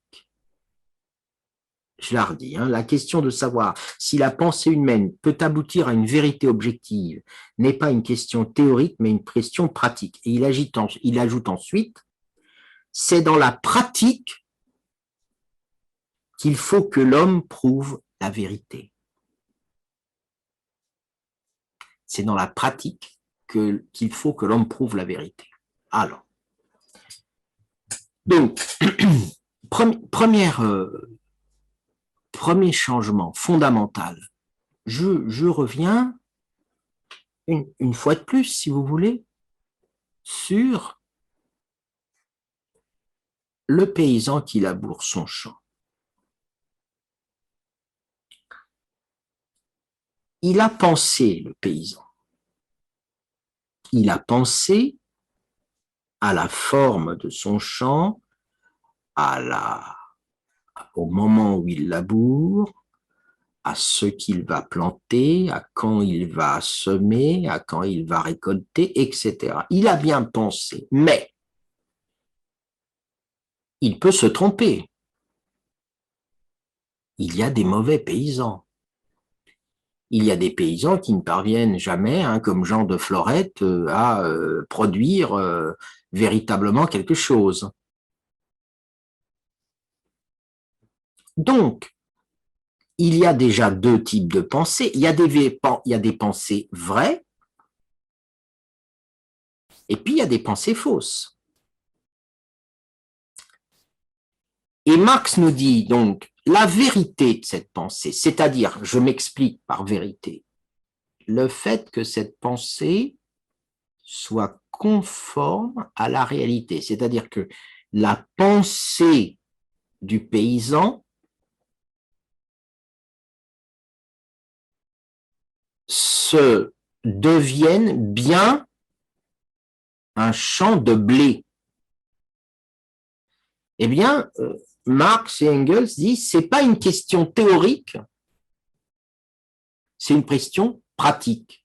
je la redis, hein, la question de savoir si la pensée humaine peut aboutir à une vérité objective n'est pas une question théorique, mais une question pratique. Et il ajoute ensuite, c'est dans la pratique qu'il faut que l'homme prouve la vérité. C'est dans la pratique qu'il faut que l'homme prouve la vérité. Alors, donc, premier changement fondamental. Je reviens une fois de plus, si vous voulez, sur le paysan qui laboure son champ. Il a pensé, le paysan. Il a pensé à la forme de son champ, au moment où il laboure, à ce qu'il va planter, à quand il va semer, à quand il va récolter, etc. Il a bien pensé, mais il peut se tromper. Il y a des mauvais paysans. Il y a des paysans qui ne parviennent jamais, hein, comme Jean de Florette, à produire véritablement quelque chose. Donc, il y a déjà deux types de pensées. Il y a des pensées vraies, et puis il y a des pensées fausses. Et Marx nous dit donc la vérité de cette pensée, c'est-à-dire, je m'explique par vérité, le fait que cette pensée soit conforme à la réalité, c'est-à-dire que la pensée du paysan se devienne bien un champ de blé. Eh bien, Marx et Engels disent c'est pas une question théorique, c'est une question pratique.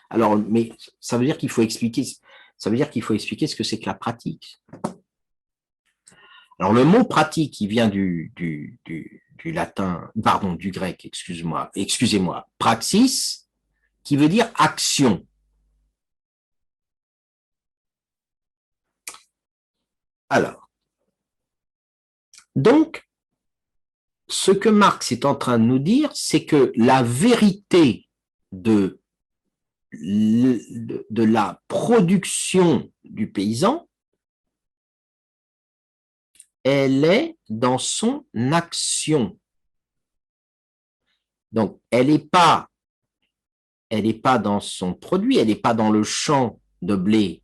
Alors, mais ça veut dire qu'il faut expliquer ce que c'est que la pratique. Alors, le mot pratique, qui vient du latin, pardon, du grec, excusez-moi, praxis, qui veut dire action. Alors, donc, ce que Marx est en train de nous dire, c'est que la vérité de la production du paysan, elle est dans son action. Donc, elle n'est pas dans son produit, elle n'est pas dans le champ de blé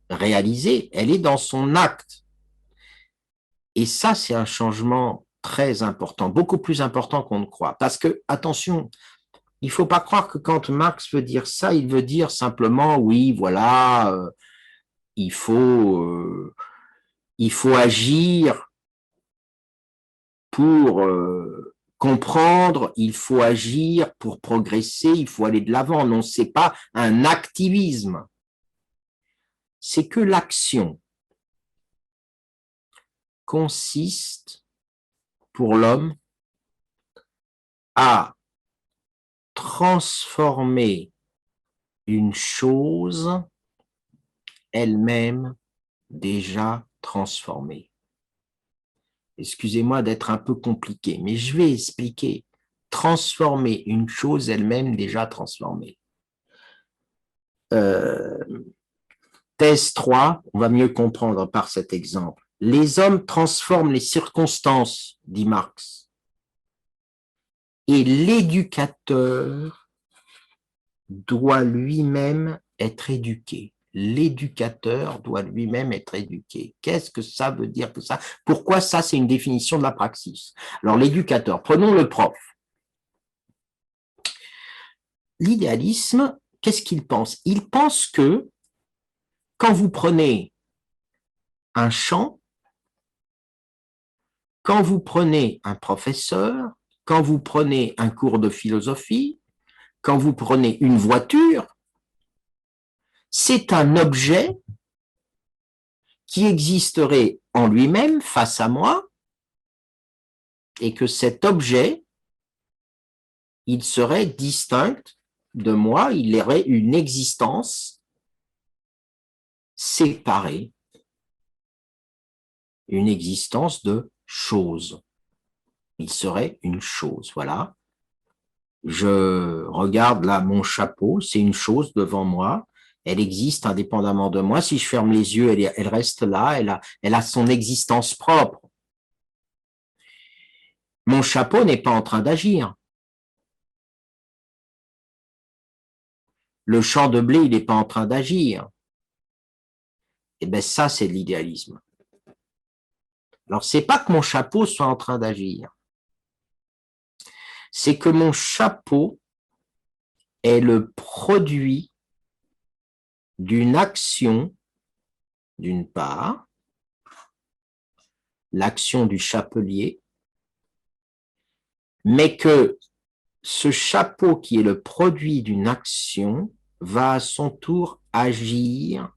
réalisé, elle est dans son acte. Et ça, c'est un changement très important, beaucoup plus important qu'on ne croit. Parce que, attention, il ne faut pas croire que quand Marx veut dire ça, il veut dire simplement, oui, voilà, il faut agir pour comprendre, il faut agir pour progresser, il faut aller de l'avant. Non, ce n'est pas un activisme. C'est que l'action consiste pour l'homme à transformer une chose elle-même déjà transformée. Excusez-moi d'être un peu compliqué, mais je vais expliquer. Transformer une chose elle-même déjà transformée. Thèse 3, on va mieux comprendre par cet exemple. Les hommes transforment les circonstances, dit Marx. Et l'éducateur doit lui-même être éduqué. L'éducateur doit lui-même être éduqué. Qu'est-ce que ça veut dire que ça? Pourquoi ça, c'est une définition de la praxis? Alors, l'éducateur, prenons le prof. L'idéalisme, qu'est-ce qu'il pense? Il pense que quand vous prenez un champ, quand vous prenez un professeur, quand vous prenez un cours de philosophie, quand vous prenez une voiture, c'est un objet qui existerait en lui-même face à moi et que cet objet, il serait distinct de moi, il aurait une existence séparée, une existence de chose. Il serait une chose, voilà. Je regarde là mon chapeau, c'est une chose devant moi, elle existe indépendamment de moi. Si je ferme les yeux, elle reste là, elle a son existence propre. Mon chapeau n'est pas en train d'agir. Le champ de blé, il n'est pas en train d'agir. Eh bien, ça, c'est de l'idéalisme. Alors, c'est pas que mon chapeau soit en train d'agir. C'est que mon chapeau est le produit d'une action, d'une part, l'action du chapelier, mais que ce chapeau qui est le produit d'une action va à son tour agir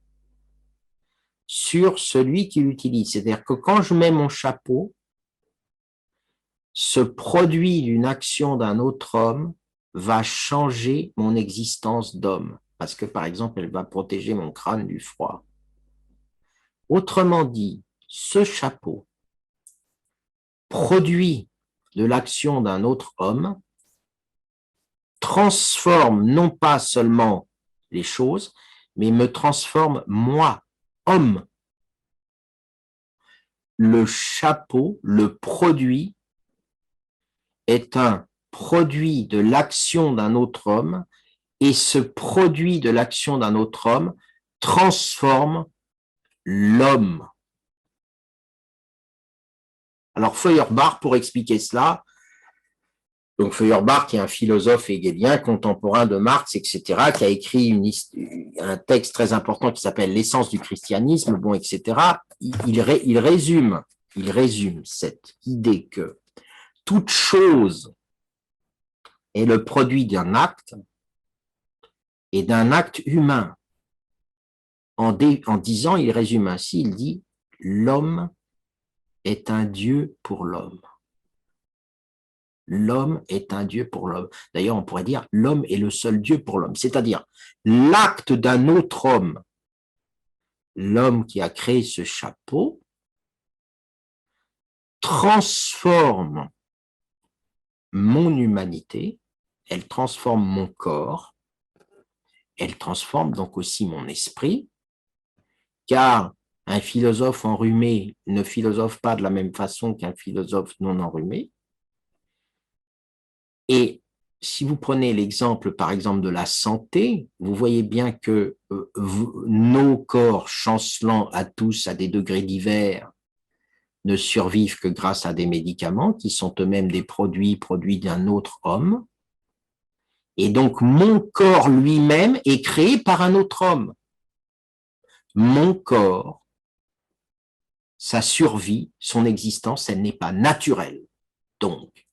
sur celui qui l'utilise. C'est-à-dire que quand je mets mon chapeau, ce produit d'une action d'un autre homme va changer mon existence d'homme. Parce que, par exemple, elle va protéger mon crâne du froid. Autrement dit, ce chapeau, produit de l'action d'un autre homme, transforme non pas seulement les choses, mais me transforme moi, homme. Le chapeau, le produit, est un produit de l'action d'un autre homme, et ce produit de l'action d'un autre homme transforme l'homme. Alors Feuerbach, pour expliquer cela, donc Feuerbach, qui est un philosophe hegelien contemporain de Marx, etc., qui a écrit un texte très important qui s'appelle L'essence du christianisme, bon, etc., il résume cette idée que toute chose est le produit d'un acte et d'un acte humain. En disant, il résume ainsi, il dit « L'homme est un Dieu pour l'homme ». L'homme est un Dieu pour l'homme. D'ailleurs, on pourrait dire l'homme est le seul Dieu pour l'homme. C'est-à-dire l'acte d'un autre homme, l'homme qui a créé ce chapeau, transforme mon humanité, elle transforme mon corps, elle transforme donc aussi mon esprit, car un philosophe enrhumé ne philosophe pas de la même façon qu'un philosophe non enrhumé. Et si vous prenez l'exemple, par exemple, de la santé, vous voyez bien que nos corps chancelants à tous à des degrés divers ne survivent que grâce à des médicaments qui sont eux-mêmes des produits d'un autre homme. Et donc, mon corps lui-même est créé par un autre homme. Mon corps, sa survie, son existence, elle n'est pas naturelle. Donc,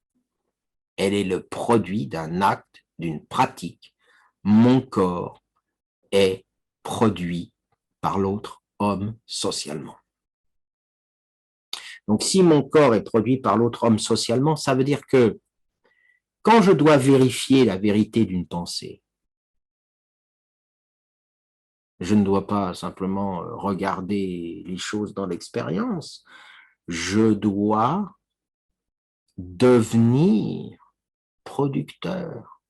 elle est le produit d'un acte, d'une pratique. Mon corps est produit par l'autre homme socialement. Donc, si mon corps est produit par l'autre homme socialement, ça veut dire que quand je dois vérifier la vérité d'une pensée, je ne dois pas simplement regarder les choses dans l'expérience, je dois devenir producteur.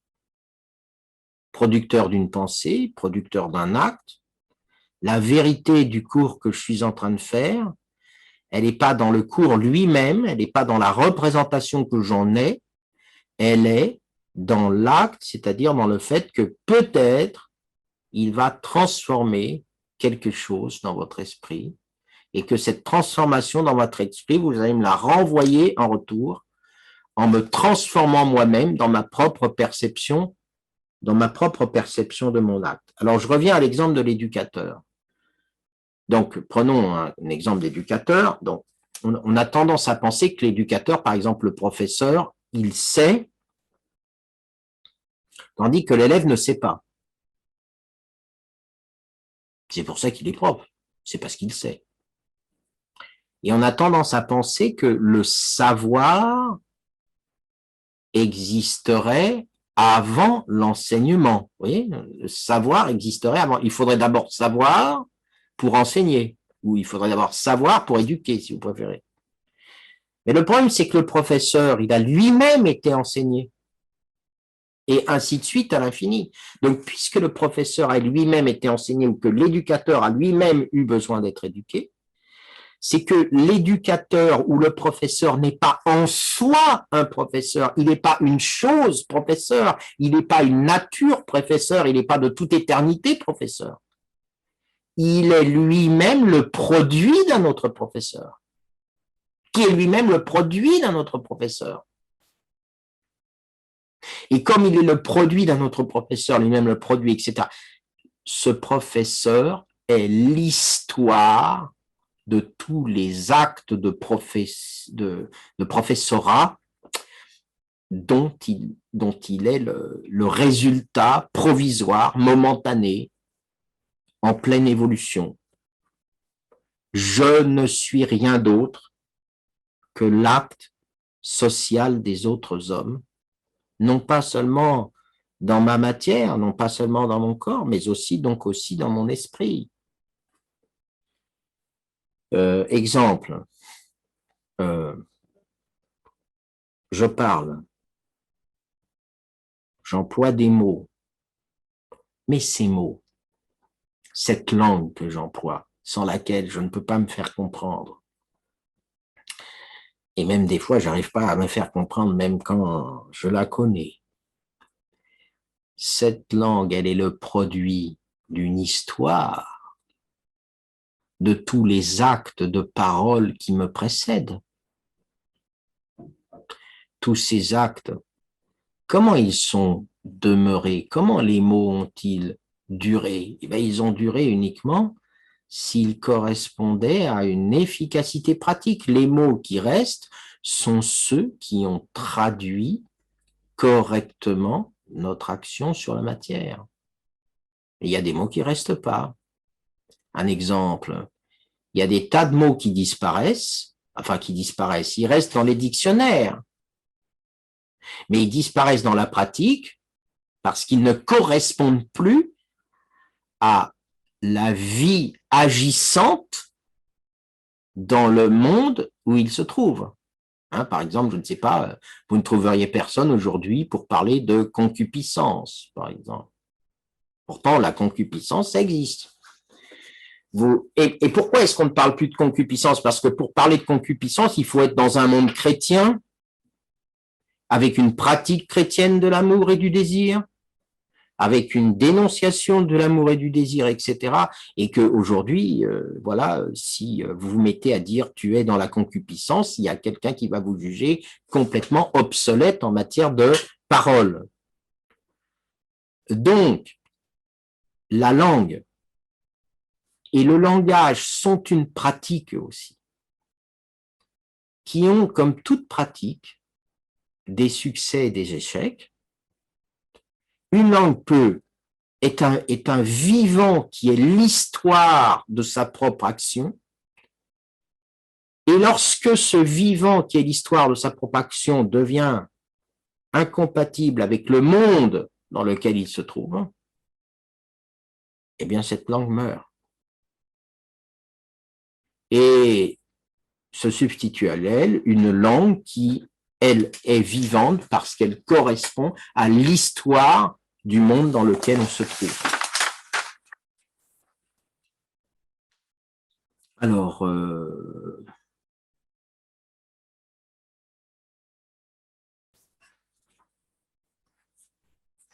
Producteur d'une pensée, producteur d'un acte. La vérité du cours que je suis en train de faire, elle n'est pas dans le cours lui-même, elle n'est pas dans la représentation que j'en ai, elle est dans l'acte, c'est-à-dire dans le fait que peut-être il va transformer quelque chose dans votre esprit et que cette transformation dans votre esprit, vous allez me la renvoyer en retour en me transformant moi-même dans ma propre perception de mon acte. Alors, je reviens à l'exemple de l'éducateur. Donc, prenons un exemple d'éducateur. Donc, on a tendance à penser que l'éducateur, par exemple le professeur, il sait, tandis que l'élève ne sait pas. C'est pour ça qu'il est prof, c'est parce qu'il sait. Et on a tendance à penser que le savoir existerait avant l'enseignement. Vous voyez, le savoir existerait avant. Il faudrait d'abord savoir pour enseigner, ou il faudrait d'abord savoir pour éduquer, si vous préférez. Mais le problème, c'est que le professeur, il a lui-même été enseigné, et ainsi de suite à l'infini. Donc, puisque le professeur a lui-même été enseigné, ou que l'éducateur a lui-même eu besoin d'être éduqué, c'est que l'éducateur ou le professeur n'est pas en soi un professeur, il n'est pas une chose professeur, il n'est pas une nature professeur, il n'est pas de toute éternité professeur. Il est lui-même le produit d'un autre professeur, qui est lui-même le produit d'un autre professeur. Et comme il est le produit d'un autre professeur, lui-même le produit, etc., ce professeur est l'histoire de tous les actes de professorat dont il est le résultat provisoire, momentané, en pleine évolution. Je ne suis rien d'autre que l'acte social des autres hommes, non pas seulement dans ma matière, non pas seulement dans mon corps, mais aussi dans mon esprit. Exemple, je parle, j'emploie des mots, mais ces mots, cette langue que j'emploie, sans laquelle je ne peux pas me faire comprendre, et même des fois, j'arrive pas à me faire comprendre même quand je la connais. Cette langue, elle est le produit d'une histoire, de tous les actes de parole qui me précèdent. Tous ces actes, comment ils sont demeurés? Comment les mots ont-ils duré? Eh bien, ils ont duré uniquement s'ils correspondaient à une efficacité pratique. Les mots qui restent sont ceux qui ont traduit correctement notre action sur la matière. Et il y a des mots qui ne restent pas. Un exemple, il y a des tas de mots qui disparaissent, ils restent dans les dictionnaires, mais ils disparaissent dans la pratique parce qu'ils ne correspondent plus à la vie agissante dans le monde où ils se trouvent. Par exemple, je ne sais pas, vous ne trouveriez personne aujourd'hui pour parler de concupiscence, par exemple. Pourtant, la concupiscence existe. Et pourquoi est-ce qu'on ne parle plus de concupiscence? Parce que pour parler de concupiscence, il faut être dans un monde chrétien, avec une pratique chrétienne de l'amour et du désir, avec une dénonciation de l'amour et du désir, etc. Et qu'aujourd'hui, voilà, si vous vous mettez à dire tu es dans la concupiscence, il y a quelqu'un qui va vous juger complètement obsolète en matière de parole. Donc, la langue et le langage sont une pratique aussi, qui ont, comme toute pratique, des succès et des échecs. Une langue est un vivant qui est l'histoire de sa propre action. Et lorsque ce vivant qui est l'histoire de sa propre action devient incompatible avec le monde dans lequel il se trouve, eh bien cette langue meurt. Et se substitue à elle une langue qui, elle, est vivante parce qu'elle correspond à l'histoire du monde dans lequel on se trouve. Alors,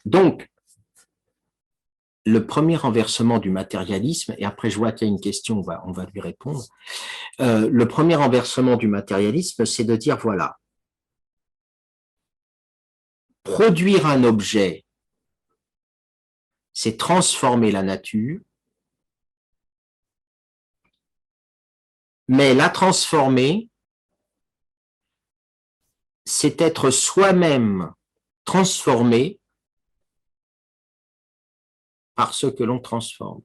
donc, le premier renversement du matérialisme, et après je vois qu'il y a une question, on va lui répondre. Le premier renversement du matérialisme, c'est de dire, voilà, produire un objet, c'est transformer la nature, mais la transformer, c'est être soi-même transformé par ce que l'on transforme.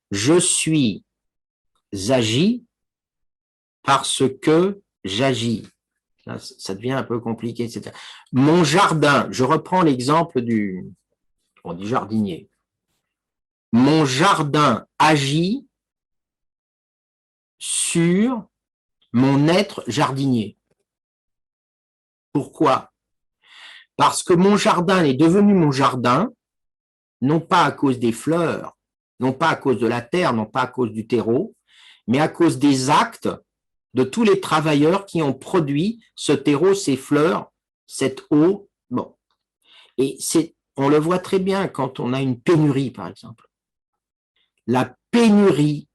Je suis agi parce que j'agis. Là, ça devient un peu compliqué, etc. Mon jardin, je reprends l'exemple on dit jardinier. Mon jardin agit sur mon être jardinier. Pourquoi? Parce que mon jardin est devenu mon jardin, non pas à cause des fleurs, non pas à cause de la terre, non pas à cause du terreau, mais à cause des actes de tous les travailleurs qui ont produit ce terreau, ces fleurs, cette eau. Bon. Et on le voit très bien quand on a une pénurie, par exemple. La pénurie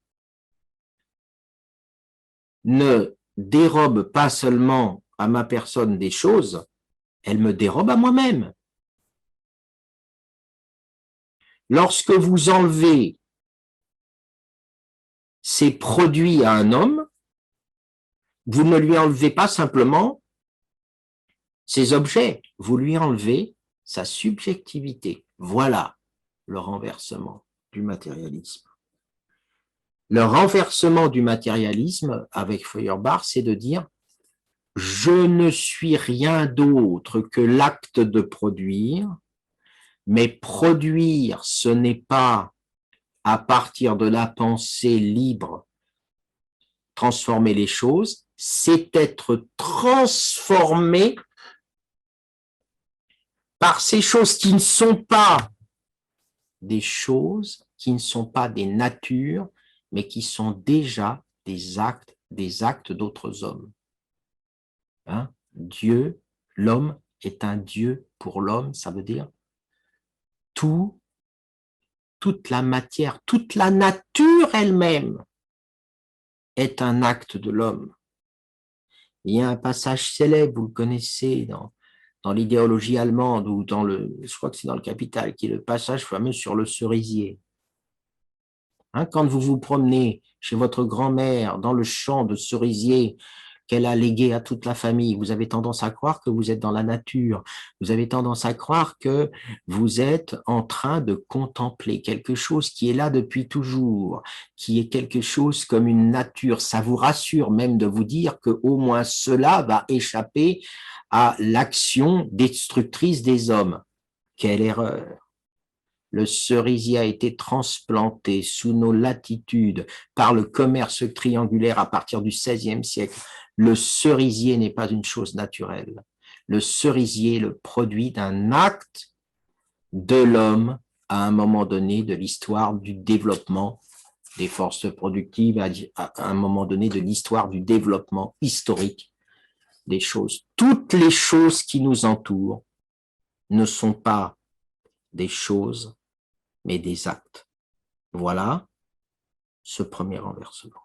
ne dérobe pas seulement à ma personne des choses, elle me dérobe à moi-même. Lorsque vous enlevez ces produits à un homme, vous ne lui enlevez pas simplement ses objets, vous lui enlevez sa subjectivité. Voilà le renversement du matérialisme. Le renversement du matérialisme avec Feuerbach, c'est de dire « je ne suis rien d'autre que l'acte de produire, mais produire, ce n'est pas à partir de la pensée libre transformer les choses, c'est être transformé par ces choses qui ne sont pas des choses, qui ne sont pas des natures, mais qui sont déjà des actes d'autres hommes. Hein? Dieu, l'homme est un Dieu pour l'homme, ça veut dire toute la matière, toute la nature elle-même est un acte de l'homme. Il y a un passage célèbre, vous le connaissez, dans l'idéologie allemande, ou je crois que c'est dans le Capital, qui est le passage fameux sur le cerisier. Hein, quand vous vous promenez chez votre grand-mère dans le champ de cerisier qu'elle a légué à toute la famille, vous avez tendance à croire que vous êtes dans la nature. Vous avez tendance à croire que vous êtes en train de contempler quelque chose qui est là depuis toujours, qui est quelque chose comme une nature. Ça vous rassure même de vous dire que au moins cela va échapper à l'action destructrice des hommes. Quelle erreur! Le cerisier a été transplanté sous nos latitudes par le commerce triangulaire à partir du XVIe siècle. Le cerisier n'est pas une chose naturelle. Le cerisier est le produit d'un acte de l'homme à un moment donné de l'histoire du développement des forces productives, à un moment donné de l'histoire du développement historique des choses. Toutes les choses qui nous entourent ne sont pas des choses, mais des actes. Voilà ce premier renversement.